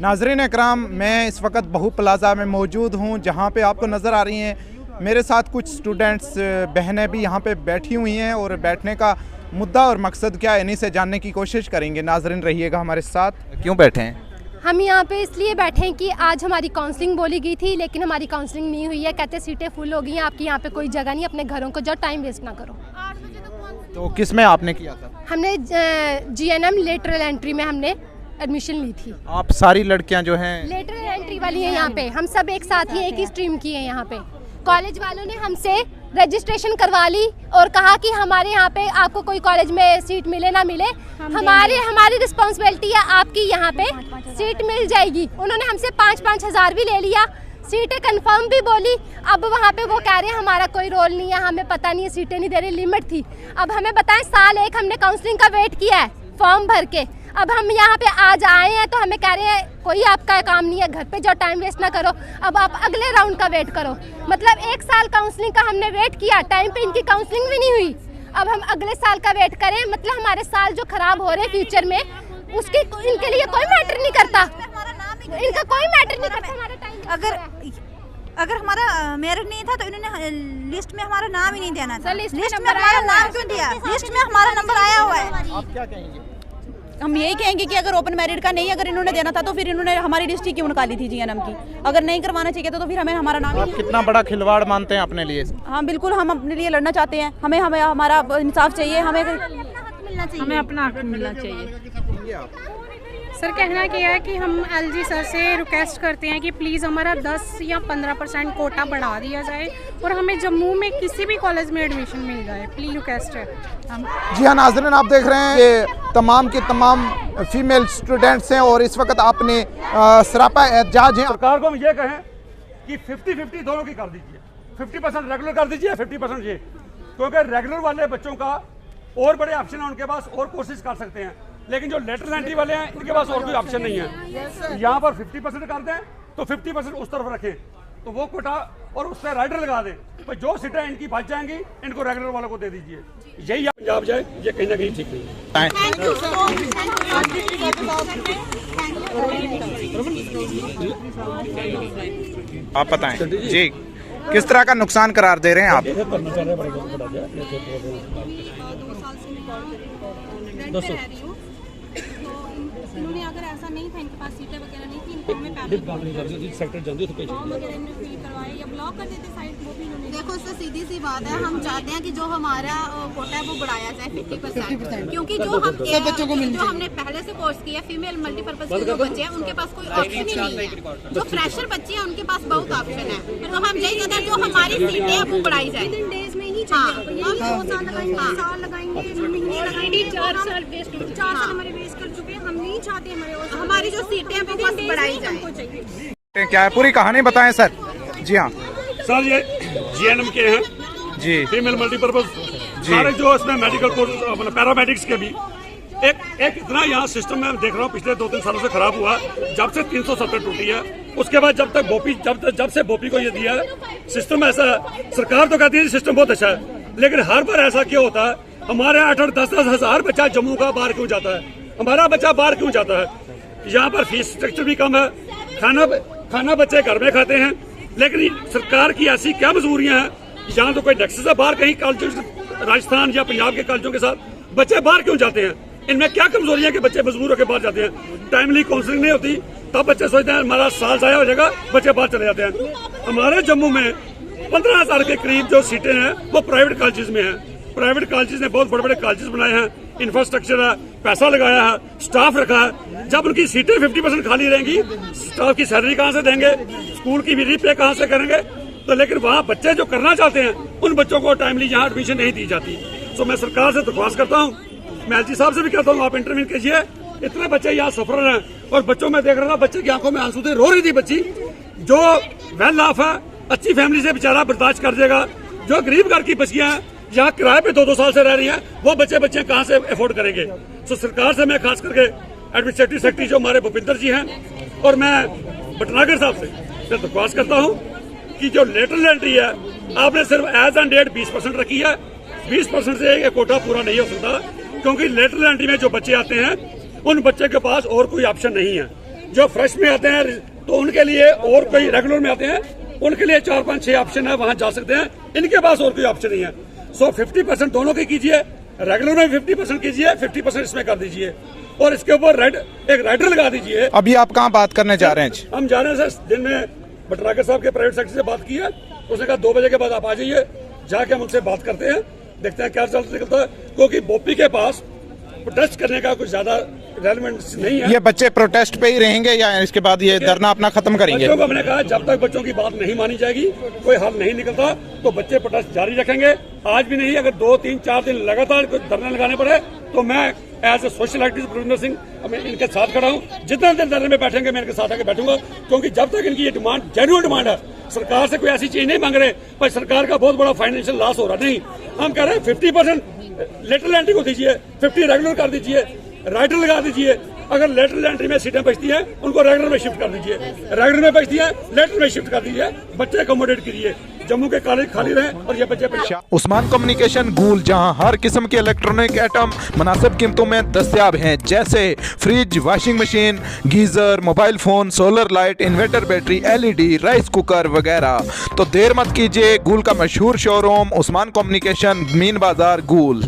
नाज़रीन इकराम, मैं इस वक्त बहू प्लाज़ा में मौजूद हूँ, जहाँ पे आपको नज़र आ रही हैं मेरे साथ कुछ स्टूडेंट्स बहनें भी यहाँ पे बैठी हुई हैं और बैठने का मुद्दा और मकसद क्या है इन्हीं से जानने की कोशिश करेंगे। नाज़रीन रहिएगा हमारे साथ। क्यों बैठे हैं? हम यहाँ पे इसलिए बैठे हैं कि आज हमारी काउंसलिंग बोली गई थी, लेकिन हमारी काउंसलिंग नहीं हुई है। कहते सीटें फुल हो गई हैं, आपकी यहाँ पे कोई जगह नहीं, अपने घरों को जाओ, टाइम वेस्ट ना करो। तो किस में आपने किया था? हमने GNM लेटरल एंट्री में हमने एडमिशन ली थी। आप सारी लड़कियां जो हैं लेटरल एंट्री वाली हैं यहाँ पे, हम सब एक साथ ही एक ही स्ट्रीम की है। यहाँ पे कॉलेज वालों ने हमसे रजिस्ट्रेशन करवा ली और कहा कि हमारे यहाँ पे आपको कोई कॉलेज में सीट मिले ना मिले, हमारी रिस्पॉन्सिबिलिटी है, आपकी यहाँ पे सीट मिल जाएगी। उन्होंने हमसे 5-5 हज़ार भी ले लिया, सीटें कंफर्म भी बोली। अब वहाँ पे वो कह रहे हैं हमारा कोई रोल नहीं है, हमें पता नहीं है, सीटें नहीं दे रही, लिमिट थी। अब हमें बताएं, साल एक हमने काउंसलिंग का वेट किया है फॉर्म भर के, अब हम यहाँ पे आज आए हैं तो हमें कह रहे हैं कोई आपका काम नहीं है, घर पे जाओ, टाइम वेस्ट ना करो, अब आप अगले राउंड का वेट करो। मतलब 1 साल काउंसलिंग का हमने वेट किया, टाइम पे इनकी काउंसलिंग भी नहीं हुई, अब हम अगले साल का वेट करें। मतलब हमारे साल जो खराब हो रहे फ्यूचर में, उसके इनके लिए कोई मैटर नहीं करता, इनका कोई मैटर नहीं करता हमारा टाइम। अगर हमारा मेरिट नहीं था तो इन्होंने लिस्ट में हमारा नाम ही नहीं देना था। लिस्ट में हमारा नाम क्यों दिया? लिस्ट में हमारा नंबर आया हुआ है। आप क्या कहेंगे? हम यही कहेंगे कि अगर ओपन मेरिट का नहीं अगर इन्होंने देना था तो फिर इन्होंने हमारी लिस्ट ही क्यों निकाली थी GNM की? अगर नहीं करवाना चाहिए तो फिर हमें हमारा नाम। आप कितना बड़ा खिलवाड़ मानते हैं अपने लिए? हाँ बिल्कुल, हम अपने लिए लड़ना चाहते हैं, हमें हमारा इंसाफ चाहिए, हमें अपना हक मिलना चाहिए। सर कहना क्या है कि हम LG सर से रिक्वेस्ट करते हैं कि प्लीज़ हमारा 10 या 15% कोटा बढ़ा दिया जाए और हमें जम्मू में किसी भी कॉलेज में एडमिशन मिल जाए, प्लीज़ रिक्वेस्ट है। जी हाँ नाज़रीन, आप देख रहे हैं ये तमाम की तमाम फीमेल स्टूडेंट्स हैं और इस वक्त आपने सरापा एहतजाज हैं। सरकार को हम ये कहें कि 50-50 दोनों की कर दीजिए, 50% रेगुलर कर दीजिए, 50% ये, क्योंकि रेगुलर वाले बच्चों का और बड़े ऑप्शन है, उनके पास और कोर्सेज कर सकते हैं, लेकिन जो लेटरल एंट्री वाले हैं इनके पास और कोई ऑप्शन नहीं है। यहाँ पर 50% कर दें तो 50% उस तरफ रखें, तो वो कोटा और उस पर राइडर लगा दें, तो जो सीटें इनकी बच जाएंगी इनको रेगुलर वालों को दे दीजिए। यही पंजाब जाए, ये कहीं ना कहीं ठीक नहीं है। आप बताएं जी, किस तरह का नुकसान करार दे रहे हैं आप? इन्होंने अगर ऐसा नहीं था, इनके पास सीटें वगैरह नहीं थी, इनको हमें पहले सेक्टर जल्दी से फॉर्म वगैरह इन्होंने फिल करवाए या ब्लॉक कर देते साइड, वो भी इन्होंने। देखो उससे सीधी सी बात है, हम चाहते हैं कि जो हमारा कोटा है वो बढ़ाया जाए 50%, क्योंकि जो हम बच्चों को जो हमने पहले से कोर्स किया, फीमेल मल्टीपर्पज के जो बच्चे हैं उनके पास कोई ऑप्शन ही नहीं है। जो फ्रेशर बच्चे हैं उनके पास बहुत ऑप्शन है, तो हम यही कहते हैं जो हमारी सीटें हैं वो बढ़ाई जाए। 3 डेज में ही चाहिए, 2 साल लगाएंगे, साल लगाएंगे, महीने लगाएंगे, 4 साल वेस्ट, 4 साल हमारे वेस्ट कर चुके हैं। हम नहीं चाहते हमारी जो सीटें हैं वो बस बढ़ाई जाए। क्या है पूरी कहानी बताएं सर। जी हाँ सर, ये GNM के हैं जी, फीमेल मल्टीपर्पज सारे, जो इसमें मेडिकल कोर्स अपने पैरामेडिक्स के भी एक इतना यहाँ सिस्टम में देख रहा हूँ पिछले 2-3 सालों से खराब हुआ, जब से 370 टूटी है, उसके बाद जब से बोपी को ये दिया है सिस्टम ऐसा है। सरकार तो कहती है सिस्टम बहुत अच्छा है, लेकिन हर बार ऐसा क्यों होता है? हमारे 8-10 हज़ार बच्चा जम्मू का बाहर क्यों जाता है? हमारा बच्चा बाहर क्यों जाता है? यहाँ पर फीस स्ट्रक्चर भी कम है, खाना बच्चे घर में खाते हैं, लेकिन सरकार की ऐसी क्या मजबूरियां हैं? यहाँ तो कोई नेक्सस है बाहर कहीं कॉलेज, राजस्थान या पंजाब के कॉलेजों के साथ बच्चे बाहर क्यों जाते हैं? इनमें क्या कमजोरियां कि बच्चे मजबूर होकर बाहर जाते हैं? टाइमली काउंसलिंग नहीं होती, तब बच्चे सोचते हैं हमारा साल जाया हो जाएगा, बच्चे बाहर चले जाते हैं। हमारे जम्मू में 15,000 के करीब जो सीटें हैं वो प्राइवेट कॉलेज में हैं। प्राइवेट कॉलेज ने बहुत बड़े बड़े कॉलेज बनाए हैं, इंफ्रास्ट्रक्चर है, पैसा लगाया है, स्टाफ रखा है। जब उनकी सीटें 50% खाली रहेंगी, स्टाफ की सैलरी कहाँ से देंगे? स्कूल की भी रीपे कहाँ से करेंगे? तो लेकिन वहाँ बच्चे जो करना चाहते हैं उन बच्चों को टाइमली यहाँ एडमिशन नहीं दी जाती। तो मैं सरकार से दरख्वास्त करता हूँ, मैं LG साहब से भी कहता हूँ, आप इंटरव्यू कीजिए। इतने बच्चे यहाँ सफर हैं और बच्चों में देख रहा था, बच्चे की आंखों में आंसू थे, रो रही थी बच्ची। जो वेल ऑफ है, अच्छी फैमिली से बेचारा बर्दाश्त कर देगा, जो गरीब घर की बच्चियां हैं यहाँ किराए पे 2-2 साल से रह रही हैं, वो बच्चे कहाँ से अफोर्ड करेंगे? तो सरकार से मैं खास करके एडमिनिस्ट्रेटिव सेक्रेटरी जो हमारे भूपिंदर जी हैं और मैं भटनागर साहब से दरख्वास्त करता हूँ कि जो लेटरल एंट्री है आपने सिर्फ एज एंड डेट 20% रखी है। 20% से ये कोटा पूरा नहीं हो सकता, क्योंकि लेटरल एंट्री में जो बच्चे आते हैं उन बच्चे के पास और कोई ऑप्शन नहीं है। जो फ्रेश में आते हैं तो उनके लिए, और कोई रेगुलर में आते हैं उनके लिए 4, 5, 6 ऑप्शन है, वहां जा सकते हैं। इनके पास और कोई ऑप्शन नहीं है। सो 50% दोनों की कीजिए, रेगुलर में 50% कीजिए, 50% इसमें कर दीजिए, और इसके ऊपर एक राइडर लगा दीजिए। अभी आप कहाँ बात करने जा रहे हैं? हम जा रहे हैं सर, दिन में बटराकर साहब के प्राइवेट सेक्टर से बात की है, उसने कहा 2 बजे के बाद आप आ जाइए, जाके हम उनसे बात करते हैं, देखते हैं क्या रिजल्ट निकलता है। क्योंकि बोपी के पास प्रोटेस्ट करने का कुछ ज्यादा रेलेवेंस नहीं है। ये बच्चे प्रोटेस्ट पे ही रहेंगे या इसके बाद ये धरना अपना खत्म करेंगे? बच्चों को हमने कहा जब तक बच्चों की बात नहीं मानी जाएगी, कोई हल नहीं निकलता, तो बच्चे प्रोटेस्ट जारी रखेंगे। आज भी नहीं, अगर 2, 3, 4 दिन लगातार धरना लगाने पड़े तो मैं as a social activist Praveen Singh मैं इनके साथ खड़ा हूँ। जितना देर धरने में बैठेंगे मैं इनके साथ आके बैठूंगा, क्योंकि जब तक इनकी ये डिमांड जेन्युइन डिमांड है, सरकार से कोई ऐसी चीज नहीं मांग रहे पर सरकार का बहुत बड़ा फाइनेंशियल लॉस हो रहा नहीं। हम कह रहे हैं 50% लेटरल एंट्री को दीजिए, 50 रेगुलर कर दीजिए, राइडर लगा दीजिए। अगर लेटरल एंट्री में सीटें बचती हैं उनको रेगुलर में शिफ्ट कर दीजिए, रेगुलर में बचती है लेटरल में शिफ्ट कर दीजिए, बच्चे अकोमोडेट कीजिए। जम्मू के कॉलेज खाली रहे और ये बच्चे उस्मान कम्युनिकेशन गूल, जहां हर किस्म के इलेक्ट्रॉनिक आइटम मुनासिब कीमतों में दस्तयाब हैं, जैसे fridge, washing machine, geyser, mobile phone, solar light, inverter battery, LED, rice cooker वगैरह। तो देर मत कीजिए, गूल का मशहूर शोरूम उस्मान कम्युनिकेशन, मीन बाजार, गूल।